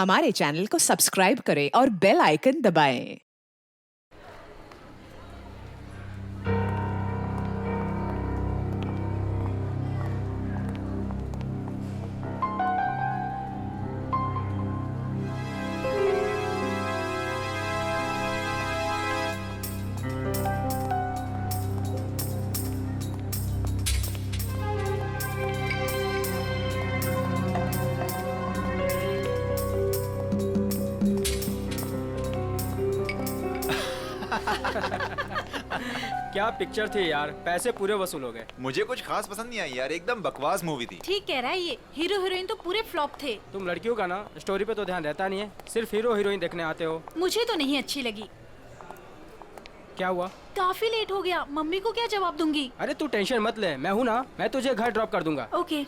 हमारे चैनल को सब्सक्राइब करें और बेल आइकन दबाएं। क्या पिक्चर थी यार, पैसे पूरे वसूल हो गए। मुझे कुछ खास पसंद नहीं आई यार, एकदम बकवास मूवी थी। ठीक कह रहा है ये, हीरो हीरोइन तो पूरे फ्लॉप थे। तुम लड़कियों का ना स्टोरी पे तो ध्यान रहता नहीं है, सिर्फ हीरो हीरोइन देखने आते हो। मुझे तो नहीं अच्छी लगी। क्या हुआ? काफी लेट हो गया, मम्मी को क्या जवाब दूंगी? अरे तू टेंशन मत ले, मैं हूँ ना, मैं तुझे घर ड्रॉप कर दूंगा। ओके।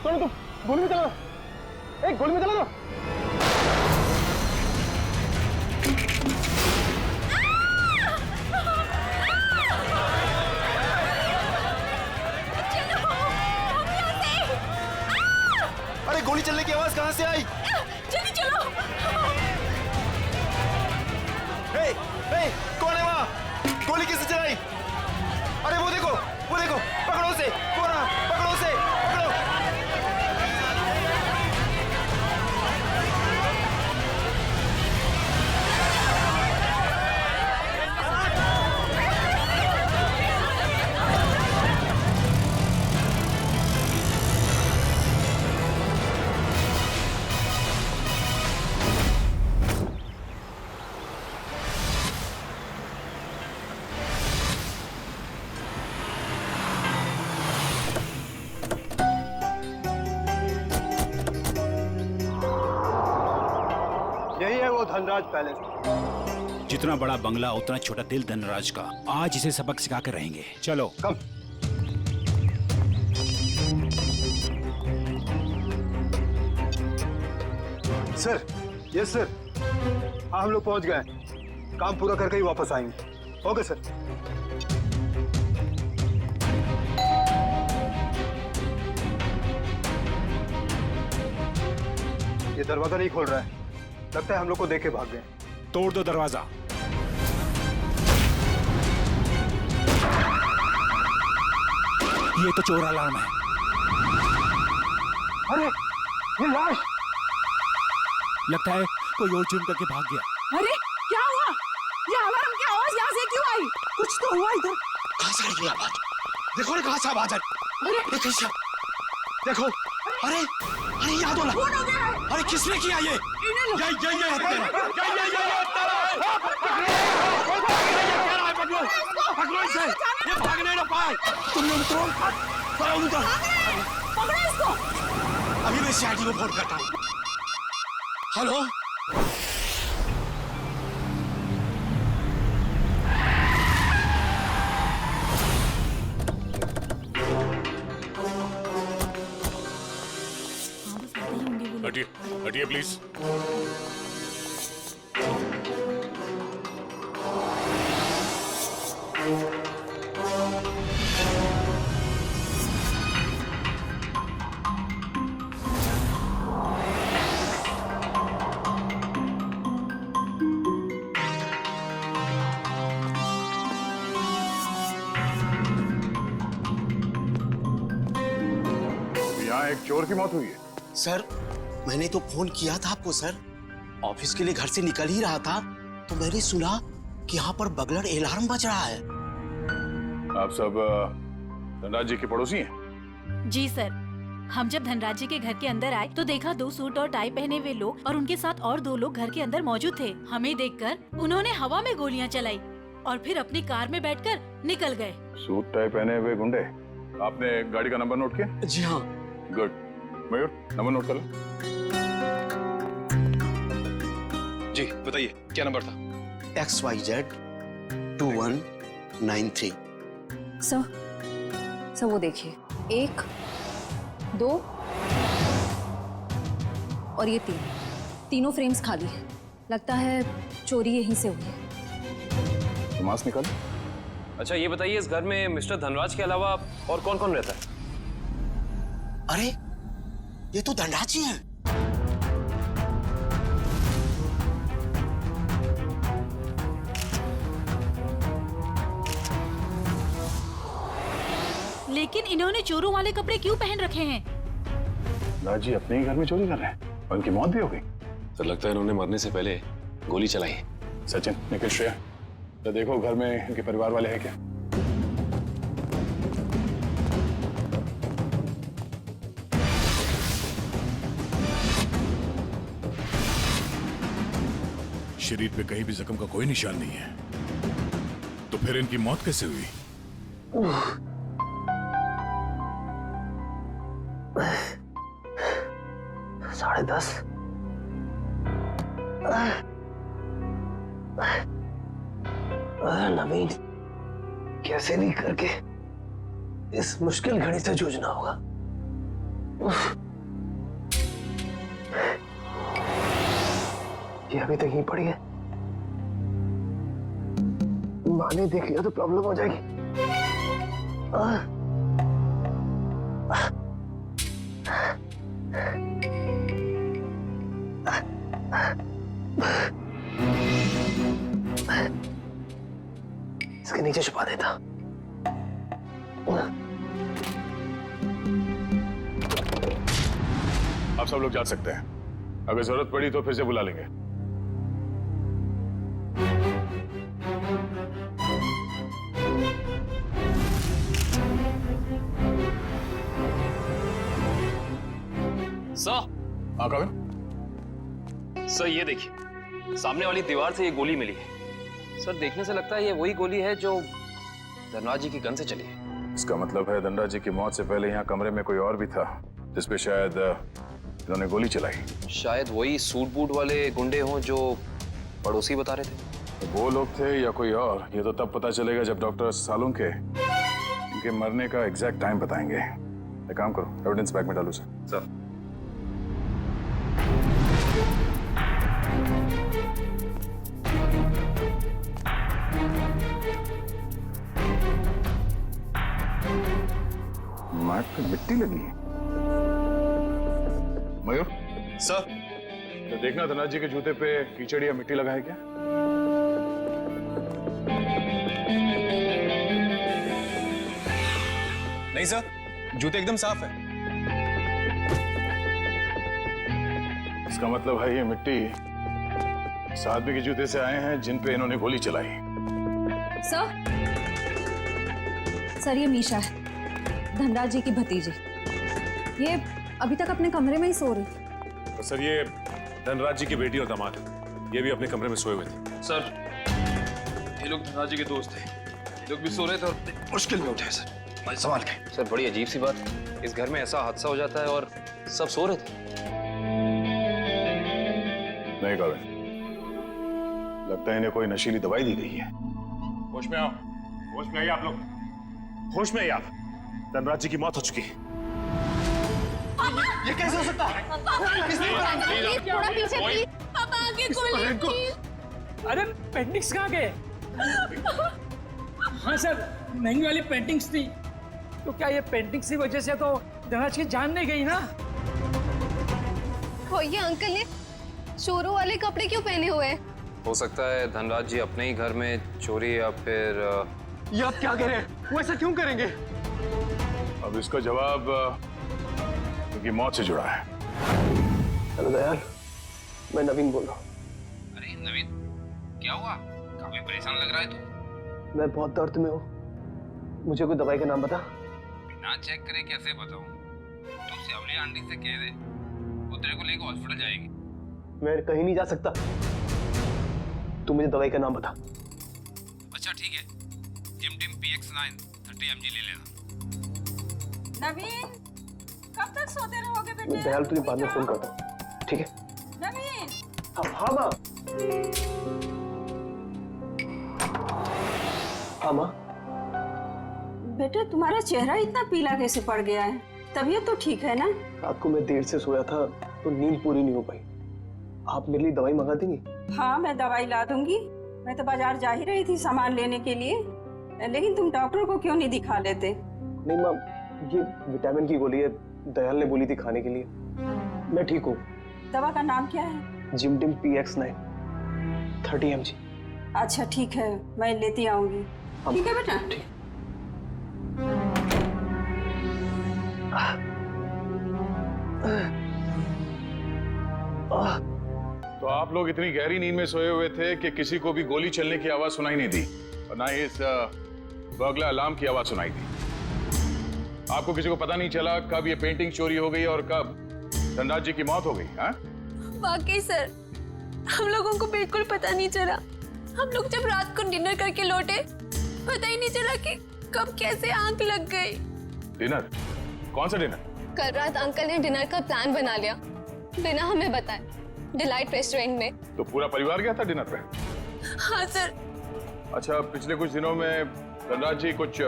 गोली में चला दो, एक गोली में चला दो। अरे गोली चलने की आवाज कहाँ से आई? जल्दी चलो। हे, हे, कौन है वहाँ? गोली किसने चलाई? अरे वो देखो, पकड़ो उसे, कौन है? पकड़ो उसे, पकड़ो। यही है वो धनराज पैलेस। जितना बड़ा बंगला उतना छोटा दिल धनराज का। आज इसे सबक सिखा कर रहेंगे। चलो कम। Sir, yes sir. हाँ, हम लोग पहुंच गए। काम पूरा करके ही वापस आएंगे। Okay sir. ये दरवाजा नहीं खोल रहा है, लगता है हम लोग को देख के भाग गए। तोड़ दो दरवाजा। ये तो चोर अलार्म है। अरे, ये लाश! लगता है कोई और जुर्म करके भाग गया। अरे क्या हुआ? ये अलार्म की आवाज यहाँ से क्यों आई? कुछ तो हुआ इधर। कहाँ से आई ये आवाज? देखो ना कहाँ से आवाज आई। देखो, अरे अरे याद हो अरे किसने किया ये? पकड़ो इसे, ये भागने ना पाए। तुम लोग उतरो, पकड़ो इसको। अभी मैं सीआईडी को फोन करता हूँ। हेलो, हटिए, हटिए प्लीज। यहाँ एक चोर की मौत हुई है। सर मैंने तो फोन किया था आपको सर। ऑफिस के लिए घर से निकल ही रहा था तो मैंने सुना कि यहाँ पर बगलर अलार्म बज रहा है। आप सब धनराज जी के पड़ोसी हैं? जी सर, हम जब धनराज जी के घर के अंदर आए तो देखा 2 सूट और टाई पहने हुए लोग और उनके साथ और 2 लोग घर के अंदर मौजूद थे। हमें देखकर उन्होंने हवा में गोलियां चलाई और फिर अपनी कार में बैठकर निकल गए। सूट टाई पहने हुए गुंडे। आपने गाड़ी का नंबर नोट किया? जी हाँ। गुड। मयूर, नंबर नोट कर लो। जी बताइए, क्या नंबर था? XYZ 2193। सर वो देखिए, 1 2 और ये 3, तीनों फ्रेम्स खाली है। लगता है चोरी यहीं से हुई है। तो मास्क निकाल। अच्छा ये बताइए, इस घर में मिस्टर धनराज के अलावा और कौन कौन रहता है? अरे ये तो धनराज जी हैं। लेकिन इन्होंने चोरों वाले कपड़े क्यों पहन रखे हैं? धनराज जी अपने ही घर में चोरी कर रहे हैं और उनकी मौत भी हो गई। तो लगता है इन्होंने मरने से पहले गोली चलाई। सचिन, निखिल, श्रेया, तो देखो घर में इनके परिवार वाले हैं क्या? शरीर पे कहीं भी जख्म का कोई निशान नहीं है, तो फिर इनकी मौत कैसे हुई? 10:30। नवीन, कैसे भी करके इस मुश्किल घड़ी से जूझना होगा। ये अभी तक यहीं पड़ी है, माँ ने देख लिया तो प्रॉब्लम हो जाएगी। इसके नीचे छुपा देता। आप सब लोग जा सकते हैं, अगर जरूरत पड़ी तो फिर से बुला लेंगे। सर, हाँ कविन? सर ये देखिए, सामने वाली दीवार से ये गोली मिली है। सर देखने से लगता है ये वही गोली है जो धनराज जी की गन से चली है। इसका मतलब है धनराज जी की मौत से पहले यहाँ कमरे में कोई और भी था जिसपे शायद इन्होंने गोली चलाई। शायद वही सूट बूट वाले गुंडे हों जो पड़ोसी बता रहे थे। वो लोग थे या कोई और, ये तो तब पता चलेगा जब डॉक्टर सालों के इनके मरने का एग्जैक्ट टाइम बताएंगे। एक काम करो, एविडेंस बैग में डालो सर। मैट पे मिट्टी लगी है। मयूर सर, तो देखना धनराज जी के जूते पे कीचड़ या मिट्टी लगा है क्या? नहीं सर, जूते एकदम साफ है। इसका मतलब है ये मिट्टी इस आदमी के जूते से आए हैं जिन पे इन्होंने गोली चलाई। सर ये मीशा है, धनराज जी की भतीजी। ये अभी तक अपने कमरे में ही सो रही थी। तो सर ये धनराज जी की बेटी और दामाद है, ये भी अपने कमरे में सोए हुए थे। सर ये लोग धनराज जी के दोस्त थे, ये लोग भी सो रहे थे और मुश्किल में उठे सर। मैं संभाल के। सर बड़ी अजीब सी बात, इस घर में ऐसा हादसा हो जाता है और सब सो रहे थे। नहीं कविन, लगता है इन्हें कोई नशीली दवाई दी गई है। होश में आओ, होश में आइए आप लोग, होश में आइए आप। धनराज जी की मौत हो चुकी है। ये कैसे हो सकता है? थोड़ा पीछे प्लीज। पापा आगे खोलिए। अरे पेंटिंग्स कहाँ गए? हाँ सर, महंगी वाली पेंटिंग्स थी। तो क्या ये पेंटिंग्स की वजह से तो धनराज की जान नहीं गई ना? ये अंकल ने चोरों वाले कपड़े क्यों पहने हुए हैं? हो सकता है धनराज जी अपने ही घर में चोरी या फिर ये आप क्या कह रहे हैं? वो ऐसा क्यों करेंगे? अब इसका जवाब उनकी मौत से जुड़ा है। हेलो दयाल, मैं नवीन बोल रहा हूँ। अरे नवीन, क्या हुआ? काफी परेशान लग रहा है तू। मैं बहुत दर्द में हूँ, मुझे कोई दवाई का नाम बता। बिना चेक करे कैसे बताऊं? तू सेवली आंटी से कह दे, वो तेरे को लेकर हॉस्पिटल जाएगी। मैं कहीं नहीं जा सकता, तू मुझे दवाई का नाम बता। अच्छा ठीक है, जिम टिम PX9 30 mg ले लेना। नवीन, कब तक सोते रहोगे बेटे? मैं दयाल तुझे बाद में फोन करता हूँ, ठीक है? नवीन, हाँ माँ। हाँ माँ। बेटे तुम्हारा चेहरा इतना पीला कैसे पड़ गया है? तबीयत तो ठीक है ना? रात को मैं देर से सोया था तो नींद पूरी नहीं हो पाई। आप मेरे लिए दवाई मंगा देंगी? हाँ मैं दवाई ला दूंगी। मैं तो बाजार जा ही रही थी सामान लेने के लिए, लेकिन तुम डॉक्टर को क्यों नहीं दिखा लेते? नहीं माँ, ये विटामिन की गोली है, दयाल ने बोली थी खाने के लिए। मैं ठीक हूँ। दवा का नाम क्या है? जिमटिम PX9 30 mg। अच्छा ठीक है, मैं लेती आऊंगी। ठीक है बेटा। तो आप लोग इतनी गहरी नींद में सोए हुए थे कि किसी को भी गोली चलने की आवाज सुनाई नहीं दी और ना ही इस बर्गला अलार्म की आवाज सुनाई दी। आपको किसी को पता नहीं चला कब ये पेंटिंग चोरी हो गई और कब धनराज जी की मौत हो गई? हाँ? वाकई सर, हम लोगों को बिल्कुल पता नहीं चला। हम लोग जब रात को डिनर करके लौटे, पता ही नहीं चला कि कब कैसे आंख लग गई। डिनर? कौन सा डिनर? कल रात अंकल ने डिनर का प्लान बना लिया बिना हमें बताए, डिलाइट रेस्टोरेंट में। तो पूरा परिवार गया था डिनर पे? हाँ सर। अच्छा, पिछले कुछ दिनों में धनराज जी कुछ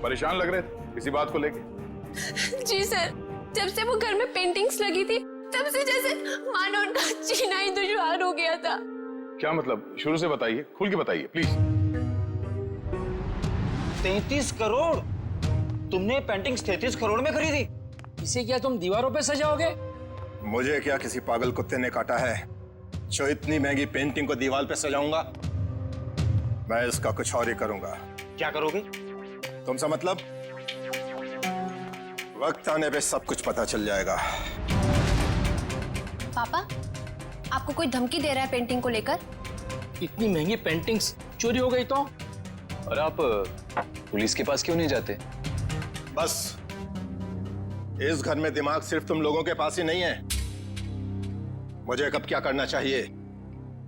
परेशान लग रहे थे किसी बात को लेके? जी सर, जब से वो घर में पेंटिंग्स लगी थी तब से जैसे मानो उनका जीना ही दुश्वार हो गया था। क्या मतलब? शुरू से बताइए, खुल के बताइए प्लीज। 33 करोड़? तुमने पेंटिंग्स 33 करोड़ में खरीदी? इसे क्या तुम दीवारों पे सजाओगे? मुझे क्या किसी पागल कुत्ते ने काटा है जो इतनी महंगी पेंटिंग को दीवार पे सजाऊंगा? मैं इसका कुछ और ही करूंगा। क्या करोगे? तुमसे मतलब? वक्त आने पे सब कुछ पता चल जाएगा। पापा, आपको कोई धमकी दे रहा है पेंटिंग को लेकर? इतनी महंगी पेंटिंग्स चोरी हो गई तो? और आप पुलिस के पास क्यों नहीं जाते? बस, इस घर में दिमाग सिर्फ तुम लोगों के पास ही नहीं है। मुझे कब क्या करना चाहिए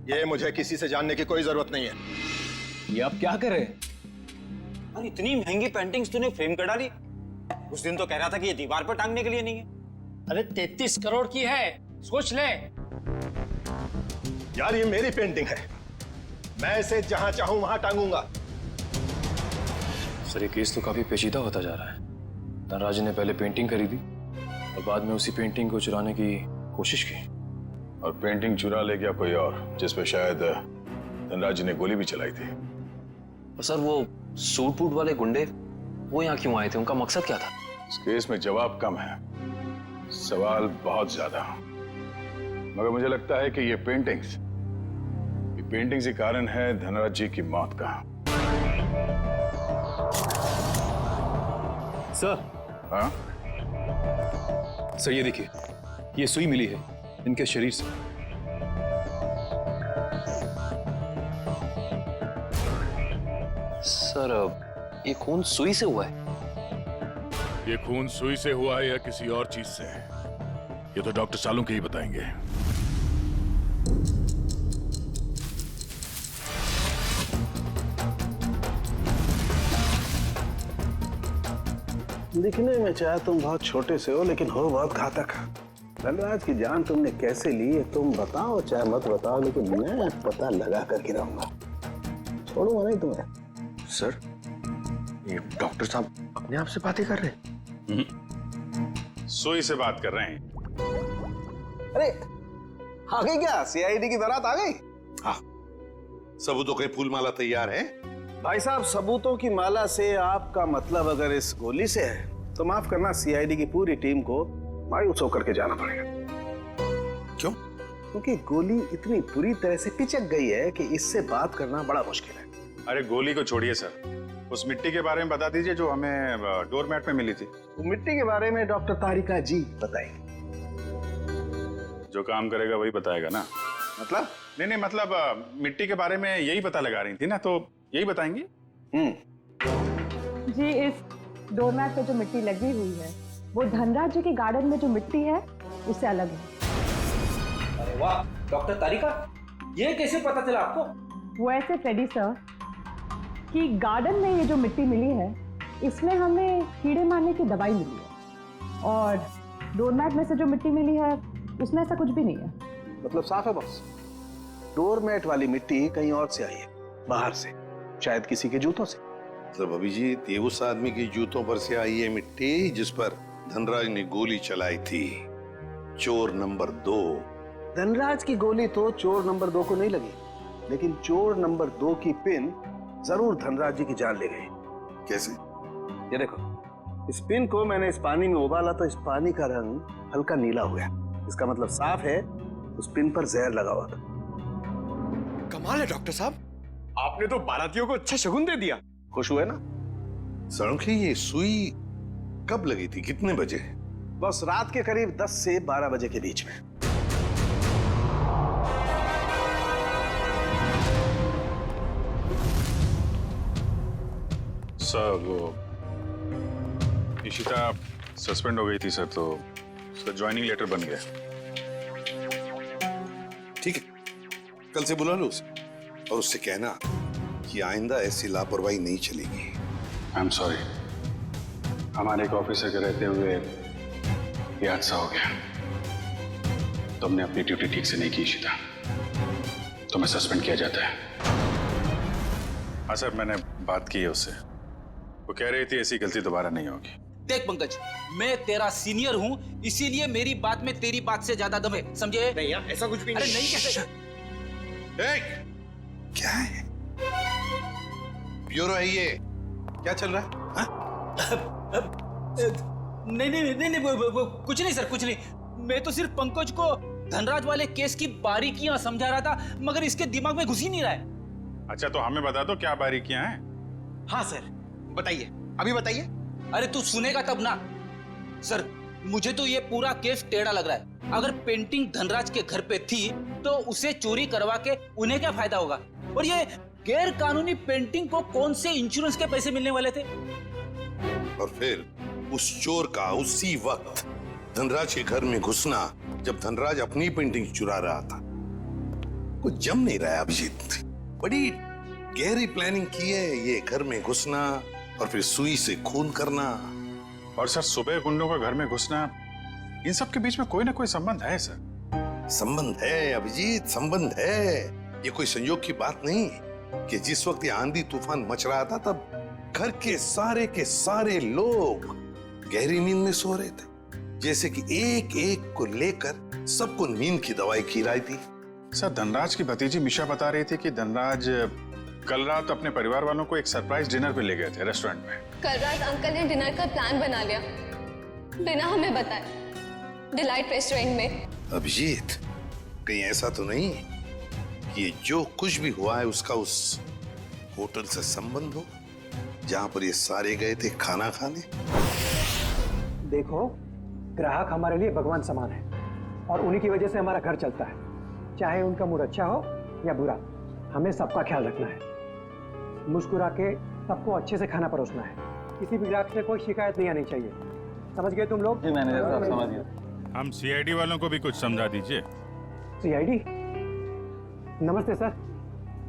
ये मुझे किसी से जानने की कोई जरूरत नहीं है। ये आप क्या कर रहे हैं? और इतनी महंगी पेंटिंग्स तूने फ्रेम कर डाली? उस दिन तो कह रहा था कि ये दीवार पर टांगने के लिए नहीं है। अरे 33 करोड़ की है, सोच ले। यार ये मेरी पेंटिंग है, मैं इसे जहां चाहूं वहां टांगूंगा। सर, ये केस तो काफी पेचीदा होता जा रहा है। धनराज ने पहले पेंटिंग खरीदी और बाद में उसी पेंटिंग को चुराने की कोशिश की। और पेंटिंग चुरा ले गया कोई और, जिसपे शायद धनराज जी ने गोली भी चलाई थी। और सर, वो सूट बूट वाले गुंडे वो यहाँ क्यों आए थे? उनका मकसद क्या था? इस केस में जवाब कम है, सवाल बहुत ज्यादा। मगर मुझे लगता है कि ये पेंटिंग्स ही कारण है धनराज जी की मौत का। सर। हाँ? सर, ये देखिए, ये सुई मिली है इनके शरीर से। सर, ये खून सुई से हुआ है? ये खून सुई से हुआ है या किसी और चीज से, ये तो डॉक्टर सालुंके ही बताएंगे। दिखने में चाहे तुम बहुत छोटे से हो, लेकिन हो बहुत घातक। धनराज की जान तुमने कैसे ली है तुम बताओ चाहे मत बताओ, लेकिन मैं पता लगा कर गिराऊंगा, छोड़ूंगा नहीं तुम्हें। सर, ये डॉक्टर साहब अपने आप से बातें कर रहे हैं? सुई से बात कर रहे हैं। अरे आ गई क्या? CID की बारात आ गई? हाँ, सबूतों के फूल माला तैयार है। भाई साहब, सबूतों की माला से आपका मतलब अगर इस गोली से है तो माफ करना, CID की पूरी टीम को मायूस होकर के जाना पड़ेगा। क्यों? क्योंकि गोली इतनी बुरी तरह से पिचक गई है कि इससे बात करना बड़ा मुश्किल है। अरे गोली को छोड़िए सर, उस मिट्टी के बारे में बता दीजिए जो हमें डोरमैट में मिली थी। तो मिट्टी के बारे में डॉक्टर तारिका जी बताएंगे। जो काम करेगा वही बताएगा ना? मतलब? नहीं, मतलब मिट्टी के बारे में यही पता लगा रही थी ना, तो यही बताएंगी। जी, इस डोरमैट पे जो मिट्टी लगी हुई है वो धनराज जी के गार्डन में जो मिट्टी है उससे अलग है। अरे वाह, डॉक्टर तारिका, ये कैसे पता चला आपको? वो ऐसे फ्रेडी सर कि गार्डन में ये जो मिट्टी मिली है इसमें हमें कीड़े मारने की दवाई मिली है, और डोरमैट में से जो मिट्टी मिली है उसमें ऐसा कुछ भी नहीं है। मतलब साफ है बॉस, डोरमैट वाली मिट्टी कहीं और से आई है, बाहर से, शायद किसी के जूतों से। मतलब अभिजीत, ये उस आदमी की जूतों पर से आई है मिट्टी जिस पर धनराज ने गोली चलाई थी। चोर नंबर 2। धनराज की गोली तो चोर नंबर 2 को नहीं लगी, लेकिन चोर नंबर 2 की पिन जरूर धनराज जी की जान ले गई। कैसे? ये देखो, इस पिन को मैंने इस पानी में उबाला तो इस पानी का रंग हल्का नीला हो गया। इसका मतलब साफ है उस पिन पर जहर लगा हुआ था। कमाल है डॉक्टर साहब, आपने तो बारातियों को अच्छा शगुन दे दिया। खुश हुए ना? सड़के ये सुई कब लगी थी, कितने बजे? बस रात के करीब 10 से 12 बजे के बीच में। सर वो इशिता सस्पेंड हो गई थी सर, तो उसका ज्वाइनिंग लेटर बन गया। ठीक है, कल से बुला लो उसे और उससे कहना कि आइंदा ऐसी लापरवाही नहीं चलेगी। आई एम सॉरी, हमारे एक ऑफिसर के रहते हुए ये हादसा हो गया। तुमने अपनी ड्यूटी ठीक से नहीं की इशिता, तुम्हें सस्पेंड किया जाता है। हाँ सर, मैंने बात की है उससे, वो कह रही थी ऐसी गलती दोबारा नहीं होगी। देख पंकज, मैं तेरा सीनियर हूं, इसीलिए मेरी बात में तेरी बात से ज्यादा दम है, समझे? नहीं यार, ऐसा कुछ भी अरे नहीं कैसे? क्या है? ब्यूरो है ये, क्या चल रहा है? नहीं नहीं नहीं नहीं, वो कुछ नहीं सर, कुछ नहीं। मैं तो सिर्फ पंकज को धनराज वाले केस की बारीकियां समझा रहा था, मगर इसके दिमाग में घुस ही नहीं रहा है। अच्छा, तो हमें बता दो क्या बारीकियां हैं? हाँ सर, बताइए, अभी बताइए। अरे तू सुनेगा तब ना। सर, मुझे तो ये पूरा केस टेढ़ा लग रहा है। अगर पेंटिंग धनराज के घर पे थी तो उसे चोरी करवा के उन्हें क्या फायदा होगा? और ये गैर कानूनी पेंटिंग को कौन से इंश्योरेंस के पैसे मिलने वाले थे? और फिर उस चोर का उसी वक्त धनराज के घर में घुसना जब धनराज अपनी पेंटिंग चुरा रहा था। कुछ जम नहीं रहा है अभिजीत, बड़ी गहरी प्लानिंग की है ये घर में घुसना और फिर सुई से खून करना। और सर, सुबह गुंडों का घर में घुसना, इन सब के बीच में कोई ना कोई संबंध है सर। संबंध है अभिजीत, संबंध है। ये कोई संयोग की बात नहीं कि जिस वक्त ये आंधी तूफान मच रहा था तब घर के सारे लोग गहरी नींद में सो रहे थे, जैसे कि एक एक को लेकर सबको नींद की दवाई खिलाई थी। सर, धनराज की भतीजी मिशा बता रही थी कि धनराज कल रात अपने परिवार वालों को एक सरप्राइज डिनर पे ले गए थे रेस्टोरेंट में। कल रात अंकल ने डिनर का प्लान बना लिया बिना हमें बताए, डिलाइट रेस्टोरेंट में। अभिजीत, कहीं ऐसा तो नहीं कि ये जो कुछ भी हुआ है उसका उस होटल से संबंध हो जहां पर ये सारे गए थे खाना खाने? देखो, ग्राहक हमारे लिए भगवान समान है और उन्हीं की वजह से हमारा घर चलता है। चाहे उनका मूड अच्छा हो या बुरा, हमें सबका ख्याल रखना है। मुस्कुरा के सबको अच्छे से खाना परोसना है। किसी भी ग्राहक से कोई शिकायत नहीं आनी चाहिए। समझ गए तुम लोग? जी मैनेजर साहब, समझ गया। हम सीआईडी वालों को भी कुछ समझा दीजिए। सीआईडी? नमस्ते सर,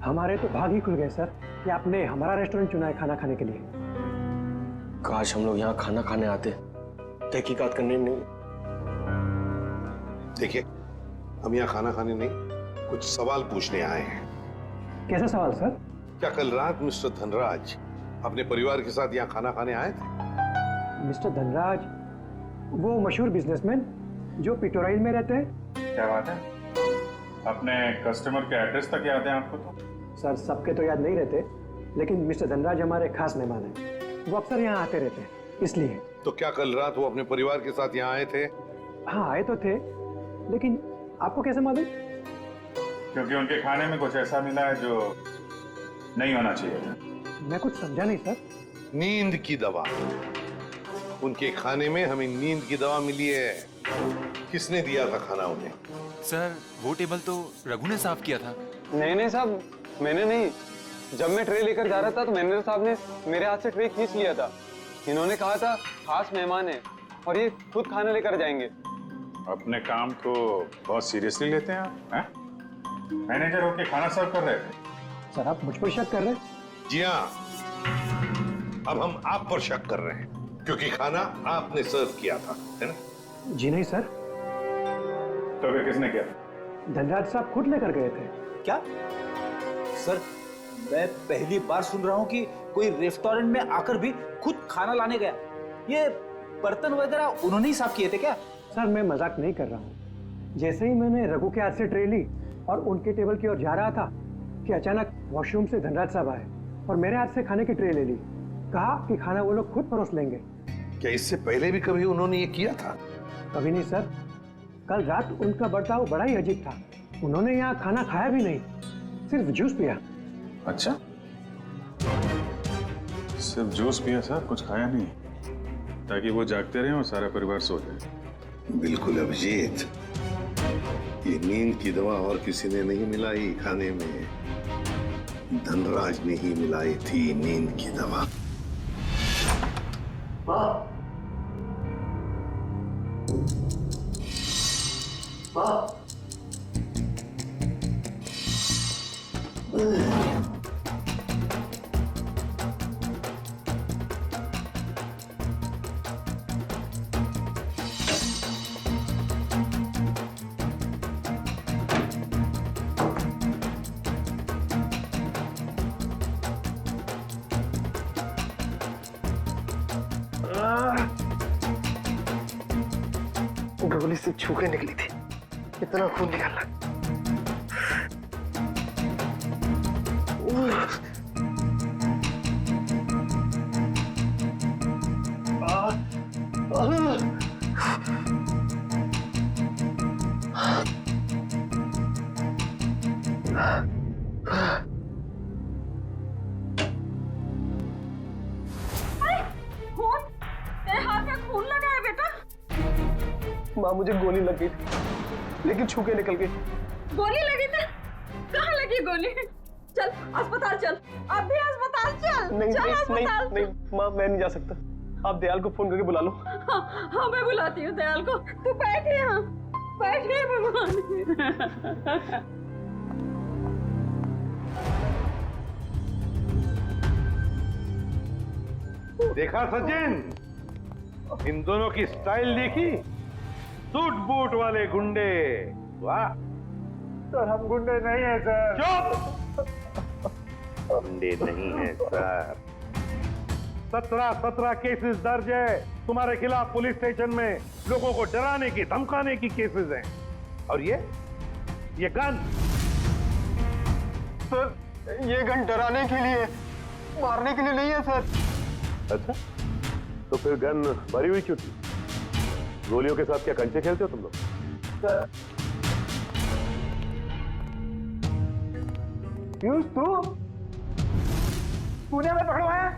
हमारे तो भाग ही खुल गए सर कि आपने हमारा रेस्टोरेंट चुना है खाना खाने के लिए। काश हम लोग यहाँ खाना खाने आते, तहकीकात करने नहीं। देखिए, हम यहाँ खाना खाने नहीं, कुछ सवाल पूछने आए हैं। कैसे सवाल सर? क्या कल रात मिस्टर धनराज अपने परिवार के साथ यहाँ खाना खाने आए थे? मिस्टर धनराज, वो मशहूर बिजनेसमैन जो पिटोराइल में रहते हैं। क्या बात है? अपने कस्टमर के एड्रेस तक याद है आपको? तो सर, सबके तो याद नहीं रहते, लेकिन मिस्टर धनराज हमारे खास मेहमान हैं। वो अक्सर यहाँ आते रहते हैं, इसलिए। तो क्या कल रात वो अपने परिवार के साथ यहाँ आए थे? हाँ, आए तो थे, लेकिन आपको कैसे मालूम? क्योंकि उनके खाने में कुछ ऐसा मिला है जो नहीं होना चाहिए। मैं कुछ समझा नहीं सर। नींद की दवा। उनके खाने में हमें नींद की दवा मिली है। किसने दिया था खाना उन्हें? सर, वो टेबल तो रघु ने साफ किया था। नहीं साहब, मैंने नहीं। जब मैं ट्रे लेकर जा रहा था तो मैनेजर साहब ने मेरे हाथ से ट्रे खींच लिया था। इन्होंने कहा था खास मेहमान है और ये खुद खाना लेकर जाएंगे। अपने काम को बहुत सीरियसली लेते हैं आप, हैं? मैनेजर होके खाना सर्व कर रहे थे। सर, आप मुझ पर शक कर रहे हैं? जी हाँ, अब हम आप पर शक कर रहे हैं क्योंकि खाना आपने सर्व किया था, है ना? जी नहीं सर। तो फिर किसने किया? धनराज साहब खुद लेकर गए थे। क्या? सर, मैं पहली बार सुन रहा हूँ कि कोई रेस्टोरेंट में आकर भी खुद खाना लाने गया। ये बर्तन वगैरह उन्होंने ही साफ किए थे क्या? सर, मैं मजाक नहीं कर रहा हूँ। जैसे ही मैंने रघु के हाथ से ट्रे ली और उनके टेबल की ओर जा रहा था कि अचानक वॉशरूम से धनराज साहब आए और मेरे हाथ से खाने की ट्रे ले ली। कहा कि खाना वो लोग खुद परोस लेंगे। क्या इससे पहले भी कभी उन्होंने ये किया था? कभी नहीं सर। कल रात उनका बर्ताव बड़ा ही अजीब था। उन्होंने यहाँ खाना खाया भी नहीं, सिर्फ जूस पिया। अच्छा, सिर्फ जूस पिया सर, कुछ खाया नहीं, ताकि वो जागते रहे और सारा परिवार सो जाए। बिल्कुल अभिजीत, ये नींद की दवा और किसी ने नहीं मिलाई खाने में, धनराज ने ही मिलाई थी नींद की दवा। माँ, माँ, गोली से छू के निकली थी, इतना खून निकला। तेरे हाथ में खून लगा है बेटा। माँ, मुझे गोली लग गई थी, लेकिन छू के निकल गई। गोली लगी थी? कहाँ लगी गोली? चल अस्पताल चल, अब भी अस्पताल चल। नहीं चल नहीं अस्पताल। नहीं, माँ मैं नहीं जा सकता। आप दयाल को फोन करके बुला लो। हाँ मैं बुलाती हूँ दयाल को। तू बैठे यहाँ, बैठे भगवान। देखा सचिन, इन दोनों की स्टाइल देखी? सूट बूट वाले गुंडे। वाह सर, हम गुंडे नहीं हैं सर। चुप! गुंडे नहीं हैं सर। 17 केसेस दर्ज है तुम्हारे खिलाफ पुलिस स्टेशन में। लोगों को डराने की धमकाने की केसेस हैं। और ये गन? सर, ये गन डराने के लिए, मारने के लिए नहीं है सर। अच्छा, तो फिर गन भरी हुई क्यों थी? गोलियों के साथ क्या कंचे खेलते हो तुम लोग? पीयूष, तूने हमें पकड़वाया?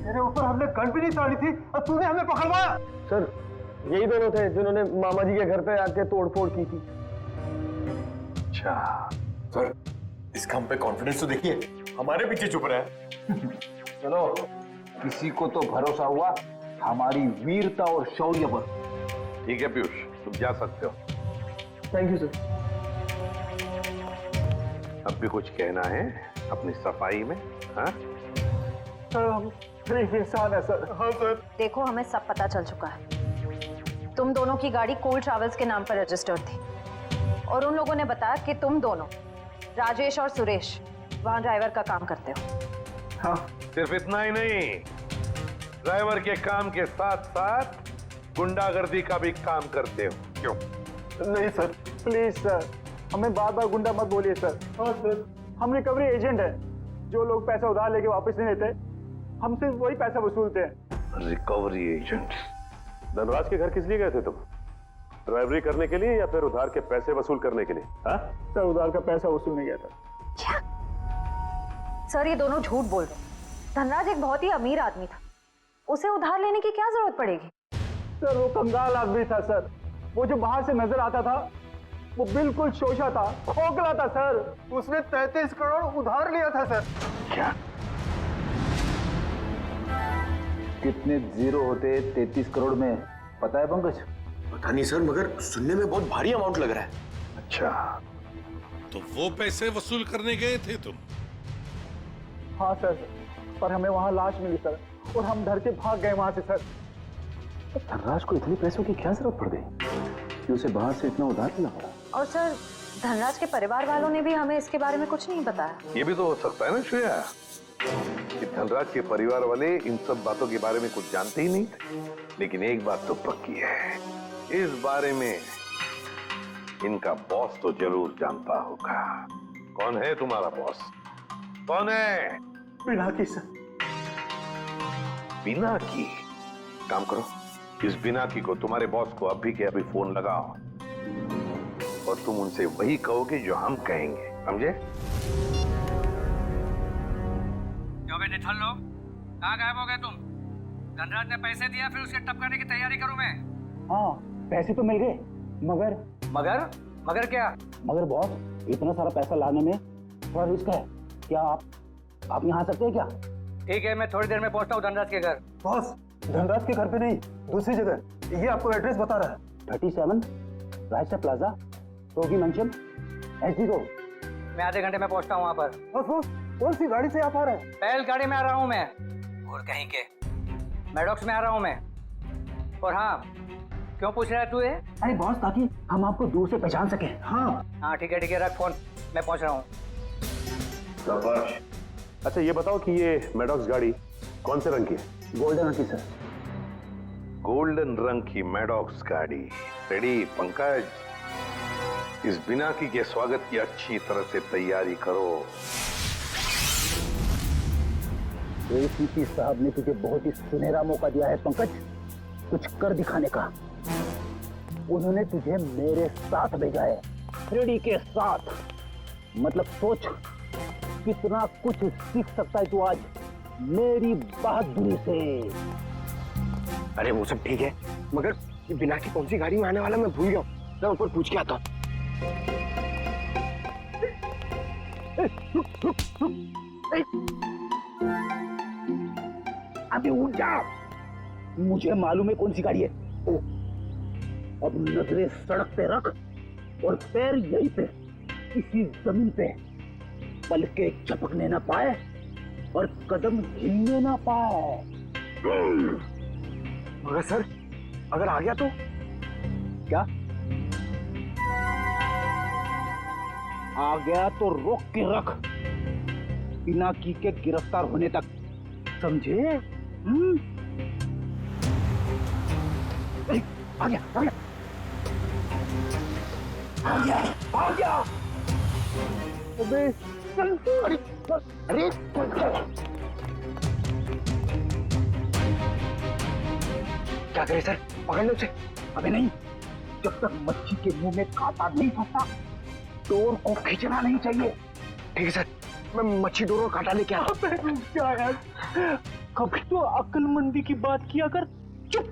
तेरे ऊपर हमने गन भी नहीं ताड़ी थी और तूने हमें पकड़वाया? सर, यही दोनों थे जिन्होंने मामा जी के घर पे आके तोड़फोड़ की थी। अच्छा सर, इसका हम पे कॉन्फिडेंस तो देखिए, हमारे पीछे चुप रहा है। चलो, किसी को तो भरोसा हुआ हमारी वीरता और शौर्य पर। ठीक है पीयूष, तुम जा सकते हो। Thank you sir. अब भी कुछ कहना है अपनी सफाई में? हाँ सर, हम गरीब इंसान है सर। हाँ सर। देखो, हमें सब पता चल चुका है। तुम दोनों की गाड़ी कोल ट्रैवल्स के नाम पर रजिस्टर्ड थी और उन लोगों ने बताया कि तुम दोनों, राजेश और सुरेश, वहां ड्राइवर का काम करते हो। हाँ, सिर्फ इतना ही नहीं, ड्राइवर के काम के साथ साथ गुंडागर्दी का भी काम करते हो। क्यों? नहीं सर, प्लीज सर, हमें बार बार गुंडा मत बोलिए सर। हाँ सर, हम रिकवरी एजेंट है। जो लोग पैसा उधार लेके वापस नहीं देते, हम सिर्फ वही पैसा वसूलते हैं। Recovery agent? धनराज के घर किस लिए गए थे तुम? ड्राइवरी करने के लिए या फिर उधार के पैसे वसूल करने के लिए? हाँ सर, उधार का पैसा वसूलने गया था। क्या? सर, ये दोनों झूठ बोल रहे हैं। धनराज एक बहुत ही अमीर आदमी था, उसे उधार लेने की क्या जरूरत पड़ेगी? सर, वो कंगाल आदमी था सर। वो जो बाहर से नजर आता था, वो बिल्कुल शोषा था, खोखला था सर। उसने 33 करोड़ उधार लिया था सर। क्या? कितने जीरो होते 33 करोड़ में, पता है पंकज? पता नहीं सर, मगर सुनने में बहुत भारी अमाउंट लग रहा है। अच्छा, तो वो पैसे वसूल करने गए थे तुम? हाँ सर, पर हमें वहां लाश मिली सर और हम डर के भाग गए वहां से सर। धनराज को इतनी पैसों की क्या जरूरत पड़ गई कि उसे बाहर से इतना उधार लेना पड़ा? और सर, धनराज के परिवार वालों ने भी हमें इसके बारे में कुछ नहीं बताया। ये भी तो हो सकता है ना श्रेया, कि धनराज के परिवार वाले इन सब बातों के बारे में कुछ जानते ही नहीं थे। लेकिन एक बात तो पक्की है, इस बारे में इनका बॉस तो जरूर जानता होगा। कौन है तुम्हारा बॉस? कौन है? पिनाकी सर। पिनाकी? काम करो, इस बिनाकी को, तुम्हारे बॉस को अभी के अभी फोन लगाओ और तुम उनसे वही कहोगे जो हम कहेंगे, समझे? क्यों बे निठल्ल लोग, कहाँ गायब हो गए तुम? धनराज ने पैसे दिया, फिर उसके टपकाने की तैयारी करूं मैं। हाँ, पैसे तो मिल गए, मगर मगर क्या? मगर बॉस, इतना सारा पैसा लाने में थोड़ा रिस्क है। क्या आप यहाँ आ सकते हैं क्या? ठीक है, मैं थोड़ी देर में पहुंचता हूँ धनराज के घर। बॉस, धनराज के घर पे नहीं, दूसरी जगह। ये आपको एड्रेस बता रहा है। 37 राइट प्लाजा, रोगी मंचन, एसडी रोड। मैं आधे घंटे में पहुंचता हूँ वहाँ पर। बॉस, कौन सी गाड़ी से आप आ रहे हैं? पहल गाड़ी में आ रहा हूँ मैं। और कहीं के मैडॉक्स में आ रहा हूँ मैं। और हाँ, क्यों पूछ रहा है तू ये? अरे बॉस, ताकि हम आपको दूर से पहचान सके। हाँ ठीक है, रख फोन, मैं पहुंच रहा हूँ। अच्छा ये बताओ कि ये मैडॉक्स गाड़ी कौन से रंग की है? गोल्डन रंग की सर। गोल्डन रंग की मैडॉक्स गाड़ी रेडी। पंकज, इस बिनाकी के स्वागत की अच्छी तरह से तैयारी करो। एसीपी साहब ने तुझे बहुत ही सुनहरा मौका दिया है पंकज, कुछ कर दिखाने का। उन्होंने तुझे मेरे साथ भेजा है, फ्रेडी के साथ। मतलब सोच कितना कुछ सीख सकता है तू आज मेरी बहादुरी से। अरे वो सब ठीक है, मगर ये बिना की कौन सी गाड़ी में आने वाला मैं भूल गया। मैं ऊपर पूछ के आता हूँ। अभी उठ जा, मुझे मालूम है कौन सी गाड़ी है। अब नजरें सड़क पे रख और पैर यहीं पे, इसी जमीन पे, पलके झपकने ना पाए और कदम हिलने ना पाए। मगर सर, अगर आ गया तो? क्या आ गया तो रोक के रख, बिना की के गिरफ्तार होने तक, समझे? आ गया, आ गया, आ गया, आ गया। अबे चल, अरे क्या करे सर, पकड़ लो उसे। अबे नहीं, जब तक मच्छी के मुंह में कांटा नहीं फंसता डोर को खींचना नहीं चाहिए। ठीक है सर, मैं मच्छी डोर और कांटा लेके आता हूं। क्या यार, कभी तो अक्लमंदी की बात किया कर। चुप।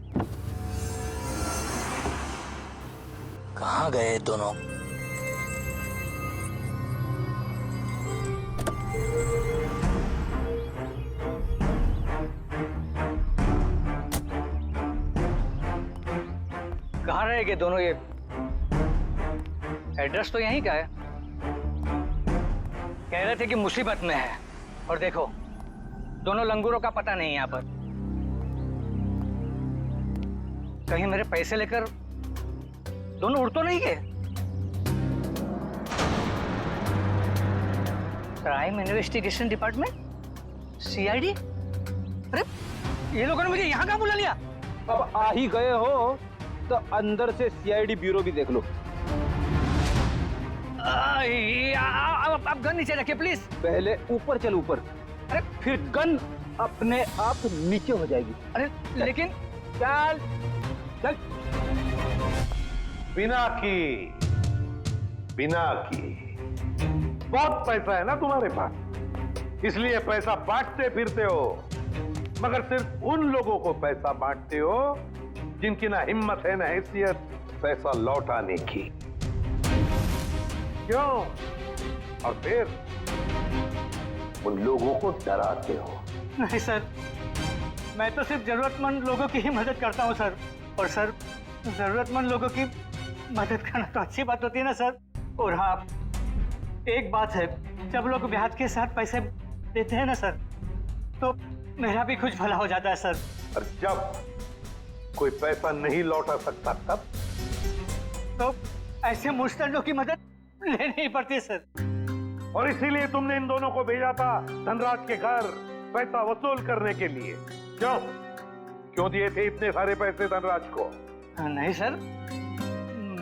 कहाँ गए दोनों? कहाँ रहेंगे दोनों? ये एड्रेस तो यहीं का है। कह रहे थे कि मुसीबत में है, और देखो दोनों लंगूरों का पता नहीं यहाँ पर। कहीं मेरे पैसे लेकर दोनों उड़ तो नहीं गए? Crime investigation department, CID? अरे ये लोगों ने मुझे यहाँ कहाँ बुला लिया? अब आ ही गए हो तो अंदर से सीआईडी ब्यूरो भी देख लो। आप गन नीचे रखिए प्लीज। पहले ऊपर चल, ऊपर। अरे फिर गन अपने आप नीचे हो जाएगी। अरे लेकिन चल चल। बिना की बहुत पैसा है ना तुम्हारे पास, इसलिए पैसा बांटते फिरते हो, मगर सिर्फ उन लोगों को पैसा बांटते हो जिनकी ना हिम्मत है ना हैसियत पैसा लौटाने की। क्यों? और फिर उन लोगों को डराते हो। नहीं सर, मैं तो सिर्फ जरूरतमंद लोगों की ही मदद करता हूँ सर। और सर, जरूरतमंद लोगों की मदद करना तो अच्छी बात होती है ना सर। और हाँ, एक बात है, जब लोग ब्याज के साथ पैसे देते हैं ना सर, तो मेरा भी कुछ भला हो जाता है सर। और जब कोई पैसा नहीं लौटा सकता तब? तो ऐसे मुस्तंडों की मदद लेनी ही पड़ती है सर। और इसीलिए तुमने इन दोनों को भेजा था धनराज के घर पैसा वसूल करने के लिए। क्यों दिए थे इतने सारे पैसे धनराज को? नहीं सर,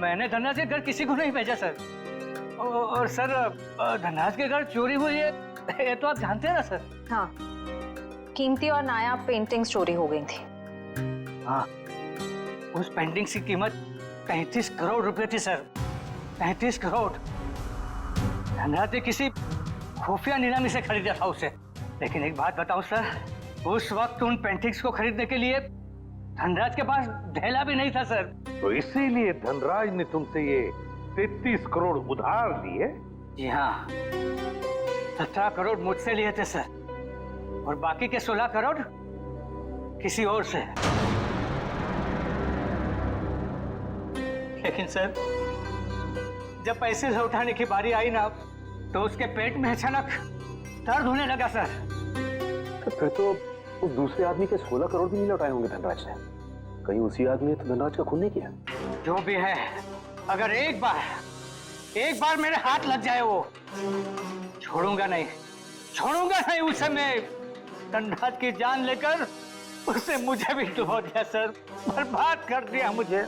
मैंने धनराज के घर किसी को नहीं भेजा सर। और सर, धनराज के घर चोरी हुई है ये तो आप जानते हैं ना सर। हाँ, कीमती और नायाब पेंटिंग्स चोरी हो गई थी। हाँ, उस पेंटिंग्स की कीमत 35 करोड़ रुपए थी सर। 35 करोड़। धनराज ने किसी खुफिया नीलामी से खरीदा था उसे। लेकिन एक बात बताऊं सर, उस वक्त उन पेंटिंग्स को खरीदने के लिए धनराज के पास ढेला भी नहीं था सर। तो इसीलिए धनराज ने तुमसे ये 33 करोड़ उधार लिए? जी हाँ, 17 करोड़ मुझसे लिए थे सर, और बाकी के 16 करोड़ किसी और से। लेकिन सर, जब पैसे लौटाने की बारी आई ना, तो उसके पेट में अचानक दर्द होने लगा सर। तो फिर तो उस दूसरे आदमी के 16 करोड़ भी नहीं लौटाए होंगे धनराज ने। कहीं उसी आदमी ने तो धनराज का खून नहीं किया? जो भी है, अगर एक बार मेरे हाथ लग जाए वो, छोड़ूंगा नहीं उसे। मैं धनराज की जान लेकर उससे मुझे भी डुबो दिया सर, बर्बाद कर दिया मुझे।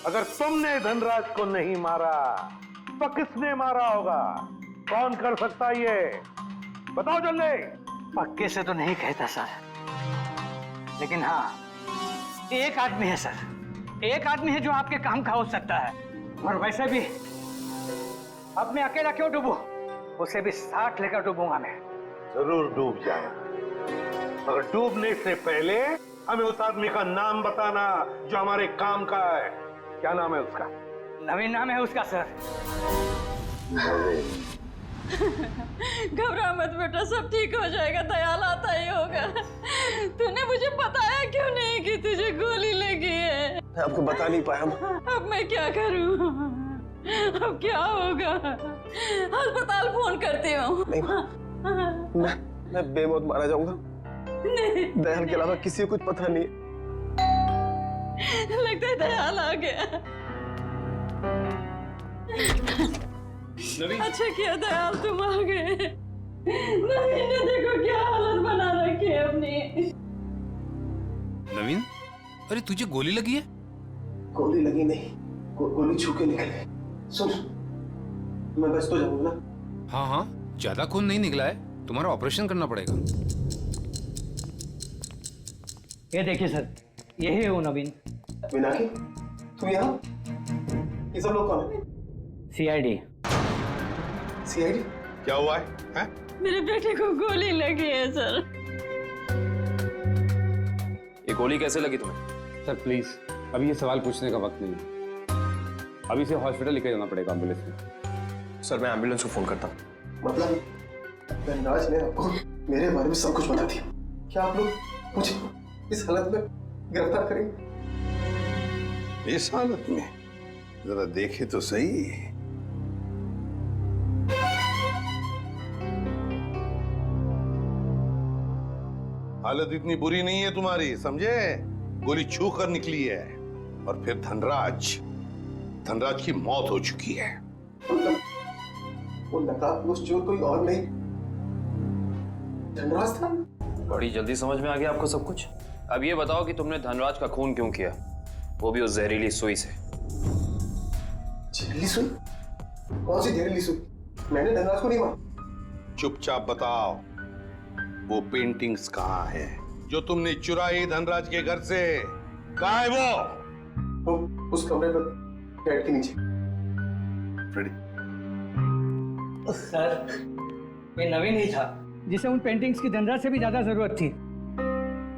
अगर तुमने धनराज को नहीं मारा तो किसने मारा होगा? कौन कर सकता ये? बताओ जल्दी। पक्के से तो नहीं कहता सर, लेकिन हाँ, एक आदमी है सर, एक आदमी है जो आपके काम का हो सकता है। और वैसे भी अब मैं अकेला क्यों डूबूं? उसे भी साथ लेकर डूबूंगा मैं। जरूर डूब जाए, मगर डूबने से पहले हमें उस आदमी का नाम बताना जो हमारे काम का है। क्या नाम है उसका? नवीन नाम है उसका सर। घबरा मत बेटा, सब ठीक हो जाएगा, दयाल आता ही होगा। तूने मुझे बताया क्यों नहीं कि तुझे गोली लगी है? मैं आपको बता नहीं पाया। अब मैं क्या करूं? अब क्या होगा? अस्पताल फोन करती हूँ। मैं बेमौत मारा जाऊंगा। दयाल के अलावा किसी को कुछ पता नहीं। लगता है दयाल आ गया। अच्छा किया दयाल तुम आ गए। नवीन ने देखो क्या हालत बना रखी है अपनी। नवीन, अरे तुझे गोली लगी है? गोली लगी नहीं, गोली छू के निकली। सुन, मैं बच तो जाऊंगा ना? हाँ हाँ, ज्यादा खून नहीं निकला है, तुम्हारा ऑपरेशन करना पड़ेगा। ये देखिए सर, यही है वो नवीन। मीनाक्षी, तुम यहाँ? ये सब लोग कौन है? सीआईडी। सीआईडी? क्या हुआ है? मेरे बेटे को गोली लगी है सर। ये गोली कैसे लगी तुम्हें? सर प्लीज, अभी ये सवाल पूछने का वक्त नहीं है। अभी से हॉस्पिटल लेकर जाना पड़ेगा एम्बुलेंस में। सर मैं एम्बुलेंस को फोन करता हूँ। मतलब धनराज ने आपको मेरे बारे में सब कुछ बता दिया। क्या आप लोग मुझे इस हालत में गिरफ्तार करेंगे? इस हालत में जरा देखे तो सही। हालत इतनी बुरी नहीं है तुम्हारी, समझे? गोली छू कर निकली है, और फिर धनराज की मौत हो चुकी है। वो नकाबपोश चोर कोई और नहीं, धनराज था। बड़ी जल्दी समझ में आ गया आपको सब कुछ। अब ये बताओ कि तुमने धनराज का खून क्यों किया, वो भी उस जहरीली सुई से। जहरीली सुई? कौन सी जहरीली सुई? मैंने धनराज को नहीं मारा। चुपचाप बताओ, वो पेंटिंग्स कहाँ है जो तुमने चुराई धनराज के घर से? कहाँ है वो? उस कमरे पर बेड के नीचे। फ्रेडी। सर, ये नवीन ही था जिसे उन पेंटिंग्स की धनराज से भी ज्यादा जरूरत थी।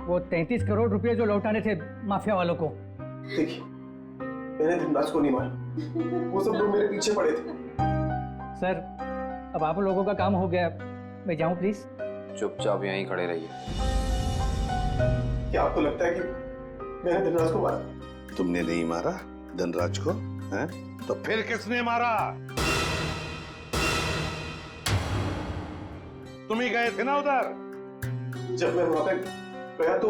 वो 33 करोड़ रुपए जो लौटाने थे माफिया वालों को। देखिए, मैंने धनराज को नहीं मारा, वो सब लोग मेरे पीछे पड़े थे। सर, अब आप लोगों का काम हो गया, मैं जाऊं प्लीज? चुपचाप यहीं खड़े रहिए। क्या आपको लगता है कि मैंने धनराज को मारा? तुमने नहीं मारा धनराज को, हैं? तो फिर किसने मारा? तुम ही गए थे ना उधर? जब मैं वहां पे गया तो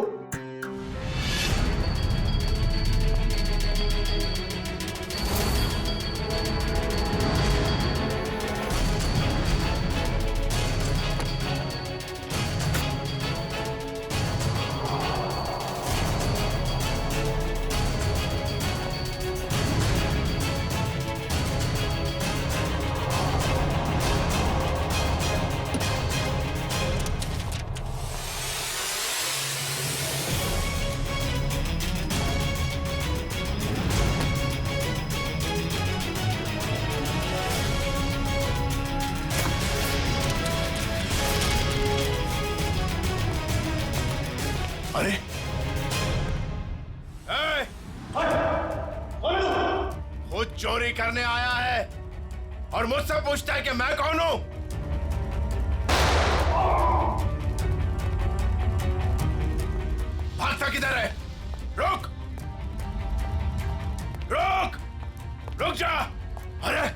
चोरी करने आया है और मुझसे पूछता है कि मैं कौन हूं? भागता किधर है? रुक रुक रुक जा! अरे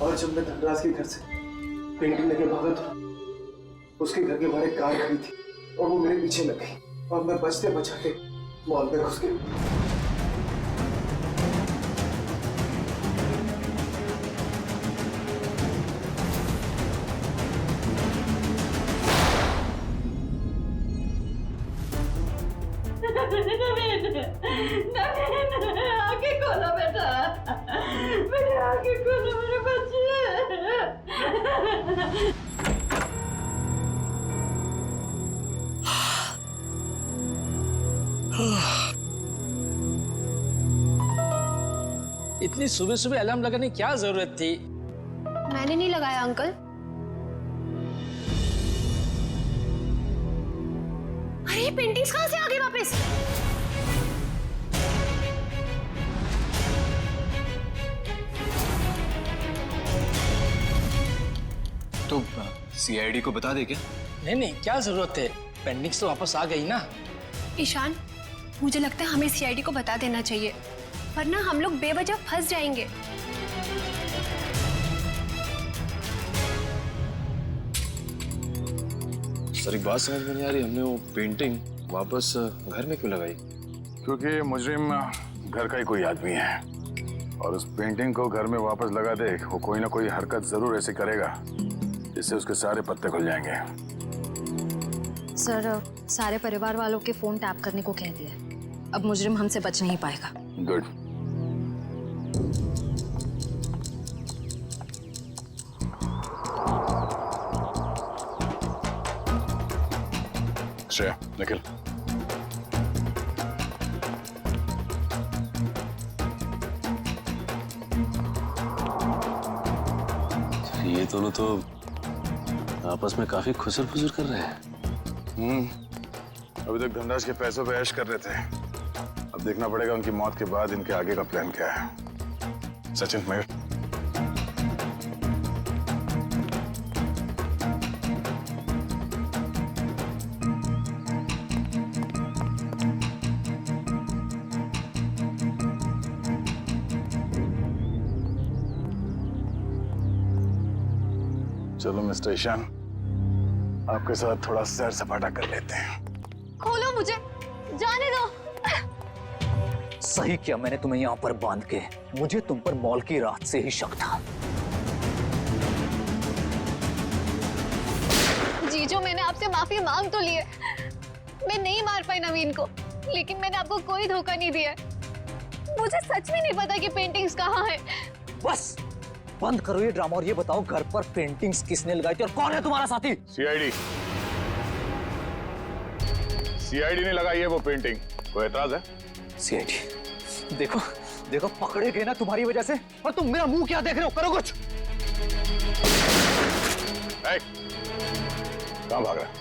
और जब मैं धनराज के घर से पेंटिंग लेके भागा था, उसके घर के बाहर एक कार खड़ी थी और वो मेरे पीछे लग गई और मैं बचते बचाते मॉल में घुस गया। आगे खोलो बेटा, मेरे आगे खोलो मेरे बच्चे। इतनी सुबह सुबह अलार्म लगाने की क्या जरूरत थी? मैंने नहीं लगाया अंकल। अरे ये पेंटिंग्स कहां से आ गई वापस? तो सीआईडी को बता दे क्या? नहीं, क्या जरूरत है? पेंटिंग्स तो वापस आ गई ना। ईशान, मुझे लगता है हमें सीआईडी को बता देना चाहिए, वरना हम लोग बेवजह फंस जाएंगे। सर एक बात समझ में नहीं आ रही, हमने वो पेंटिंग वापस घर में क्यों लगाई? क्योंकि मुजरिम घर का ही कोई आदमी है और उस पेंटिंग को घर में वापस लगा दे, वो कोई ना कोई हरकत जरूर ऐसे करेगा जिससे उसके सारे पत्ते खुल जाएंगे। सर, सारे परिवार वालों के फोन टैप करने को कह दिया, अब मुजरिम हमसे बच नहीं पाएगा। गुड। श्रेया, निखिल, ये दोनों तो आपस में काफी खुसर फुसर कर रहे हैं। अभी तक धनराज के पैसों पे ऐश कर रहे थे, अब देखना पड़ेगा उनकी मौत के बाद इनके आगे का प्लान क्या है। सचिन, मयूर, चलो मिस्टर ईशान, आपके साथ थोड़ा सैर सपाटा कर लेते हैं। खोलो मुझे, जाने दो। सही किया मैंने तुम्हें यहाँ पर बांध के, मुझे तुम पर मॉल की रात से ही शक था। जीजो, मैंने आपसे माफी मांग तो ली है, मैं नहीं मार पाई नवीन को, लेकिन मैंने आपको कोई धोखा नहीं दिया। मुझे सच में नहीं पता कि पेंटिंग्स कहाँ है। बस बंद करो ये ड्रामा और ये बताओ घर पर पेंटिंग्स किसने लगाई थी और कौन है तुम्हारा साथी? सीआईडी ने लगाई है वो पेंटिंग, कोई एतराज है? सीआईडी, देखो देखो पकड़े गए ना तुम्हारी वजह से, और तुम मेरा मुंह क्या देख रहे हो? करो कुछ। कहां भाग रहा है?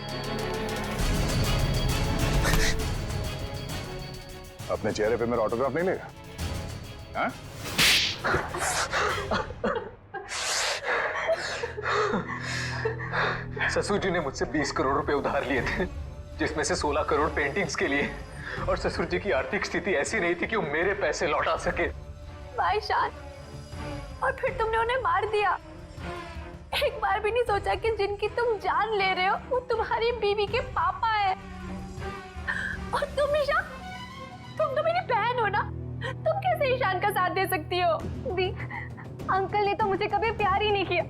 अपने चेहरे पे मेरा ऑटोग्राफ नहीं लेगा? हाँ? ससुर जी ने मुझसे 20 करोड़ रुपए उधार लिए थे, जिसमें से 16 करोड़ पेंटिंग्स के लिए, और ससुर जी की आर्थिक स्थिति ऐसी नहीं थी कि वो मेरे पैसे लौटा सके। भाई शान, और फिर तुमने उन्हें मार दिया। एक बार भी नहीं सोचा कि जिनकी तुम जान ले रहे हो वो तुम्हारी बीवी के पापा है। और तुम ईशान, तुम तो मेरी बहन हो ना, तुम कैसे ईशान का साथ दे सकती हो? दी, अंकल ने तो मुझे कभी प्यार ही नहीं किया,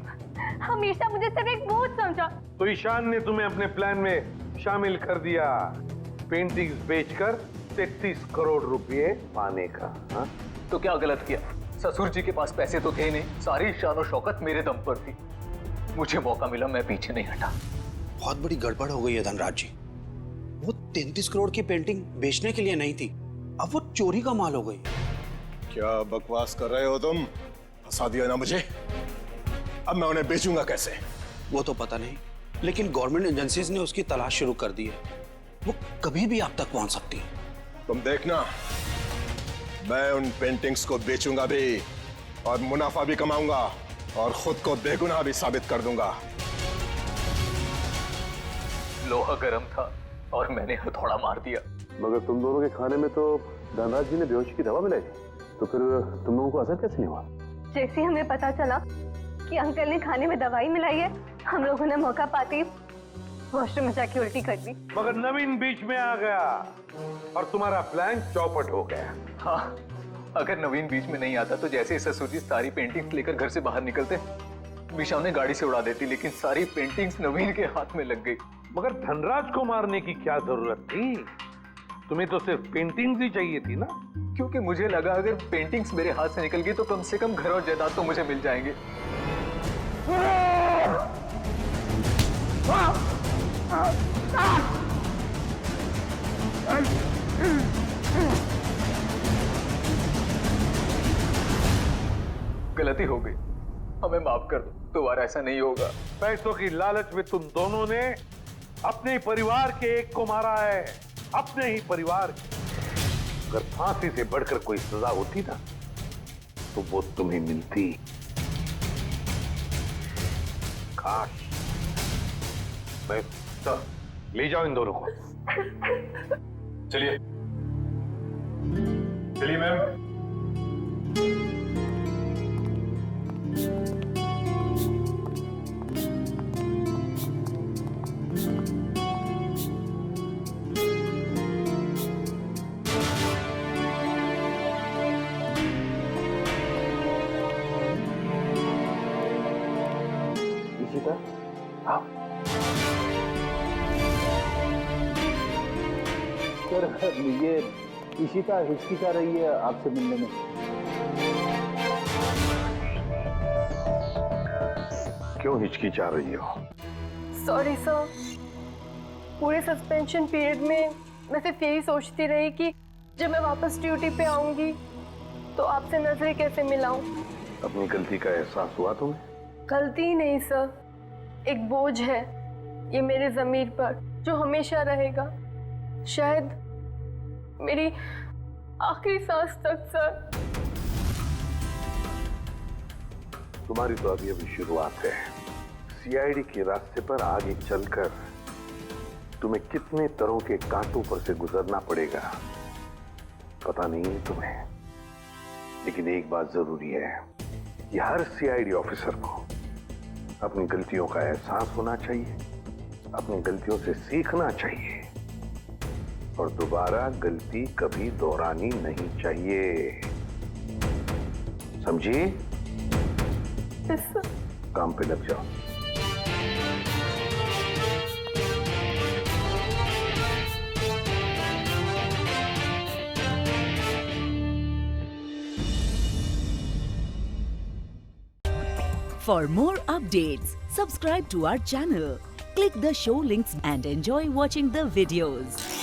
हमेशा मुझे सिर्फ एक बोझ समझा। तो ईशान ने तुम्हें अपने प्लान में शामिल कर दिया, पेंटिंग्स बेचकर 33 करोड़ रुपए पाने का। हा? तो क्या गलत किया? ससुर जी के पास पैसे तो थे नहीं, सारी शान और शौकत मेरे दम पर थी। मुझे मौका मिला, मैं पीछे नहीं हटा। बहुत बड़ी गड़बड़ हो गई है धनराज जी। वो 33 करोड़ की पेंटिंग बेचने के लिए नहीं थी, अब वो चोरी का माल हो गई। क्या बकवास कर रहे हो तुम? फंसा दिया ना मुझे, अब मैं उन्हें बेचूंगा कैसे? वो तो पता नहीं, लेकिन गवर्नमेंट एजेंसीज ने उसकी तलाश शुरू कर दी है। वो कभी भी आप तक पहुंच सकती है। तुम देखना, मैं उन पेंटिंग्स को बेचूंगा भी और मुनाफा भी कमाऊंगा और खुद को बेगुनाह भी साबित कर दूंगा। लोहा गर्म था और मैंने हथौड़ा मार दिया। मगर तुम दोनों के खाने में तो धनराज जी ने बेहोशी की दवा मिलाई, तो फिर तुम लोगों को असर कैसे नहीं हुआ? जैसे हमें पता चला कि अंकल ने खाने में दवाई मिलाई है, हम लोगों ने मौका पाते ही वॉशरूम में जाके उल्टी कर दी। मगर नवीन बीच में आ गया और तुम्हारा प्लान चौपट हो गया। हाँ, अगर नवीन बीच में नहीं आता तो जैसे ही ससुर जी सारी पेंटिंग्स लेकर घर से बाहर निकलते, मीशा उन्हें गाड़ी से उड़ा देती, लेकिन सारी पेंटिंग्स नवीन के हाथ में लग गई। मगर धनराज को मारने की क्या जरूरत थी? तुम्हें तो सिर्फ पेंटिंग्स ही चाहिए थी ना? क्योंकि मुझे लगा अगर पेंटिंग्स मेरे हाथ से निकल गई तो कम से कम घर और जायदाद तो मुझे मिल जाएंगे। गलती हो गई, हमें माफ कर दो, दोबारा ऐसा नहीं होगा। पैसों की लालच में तुम दोनों ने अपने परिवार के एक को मारा है, अपने ही परिवार के। अगर फांसी से बढ़कर कोई सजा होती ना तो वो तुम्हें मिलती। काश। मैं ले जाओ इन दोनों को। चलिए चलिए मैम। सर ये इशिता हिचकिचा रही है आपसे मिलने में। क्यों हिचकिचा रही हो? सॉरी सर, पूरे सस्पेंशन पीरियड में मैं सिर्फ यही सोचती रही कि जब मैं वापस ड्यूटी पे आऊंगी तो आपसे नजरें कैसे मिलाऊं। अपनी गलती का एहसास हुआ तुम्हें? गलती नहीं सर, एक बोझ है ये मेरे ज़मीर पर जो हमेशा रहेगा, शायद मेरी आखिरी सांस तक सर। तुम्हारी तो अभी अभी शुरुआत है। सीआईडी के रास्ते पर आगे चलकर तुम्हें कितने तरह के कांटों पर से गुजरना पड़ेगा पता नहीं है तुम्हें, लेकिन एक बात जरूरी है कि हर सीआईडी ऑफिसर को अपनी गलतियों का एहसास होना चाहिए, अपनी गलतियों से सीखना चाहिए और दोबारा गलती कभी दोहरानी नहीं चाहिए। समझी? काम पे लग जाओ। For more updates, subscribe to our channel, click the show links and enjoy watching the videos.